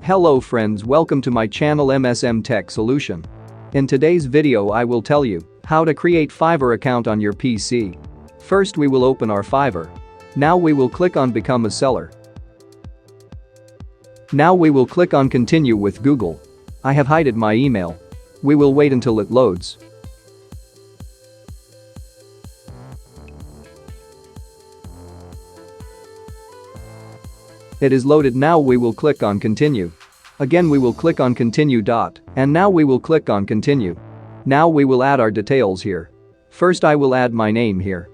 Hello friends, welcome to my channel MSM Tech Solution. In today's video I will tell you how to create Fiverr account on your PC. First we will open our Fiverr. Now we will click on Become a Seller. Now we will click on Continue with Google. I have hidden my email. We will wait until it loads. It is loaded. Now we will click on Continue. Again we will click on Continue. And now we will click on Continue. Now we will add our details here. First I will add my name here.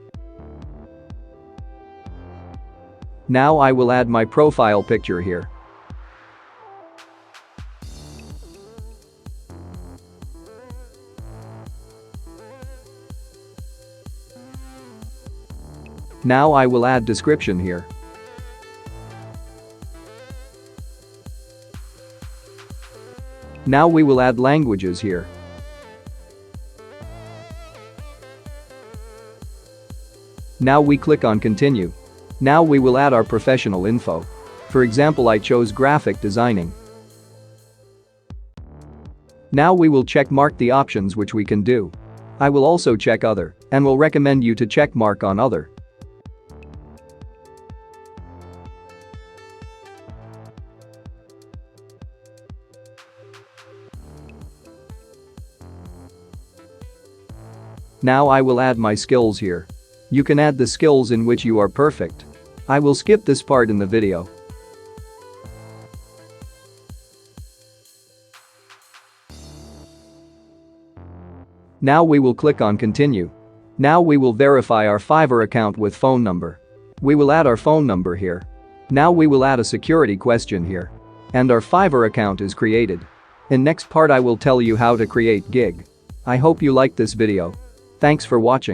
Now I will add my profile picture here. Now I will add description here. Now we will add languages here. Now we click on Continue. Now we will add our professional info. For example, I chose graphic designing. Now we will check mark the options which we can do. I will also check other and will recommend you to check mark on other. Now I will add my skills here. You can add the skills in which you are perfect. I will skip this part in the video. Now we will click on Continue. Now we will verify our Fiverr account with phone number. We will add our phone number here. Now we will add a security question here. And our Fiverr account is created. In next part I will tell you how to create gig. I hope you like this video. Thanks for watching.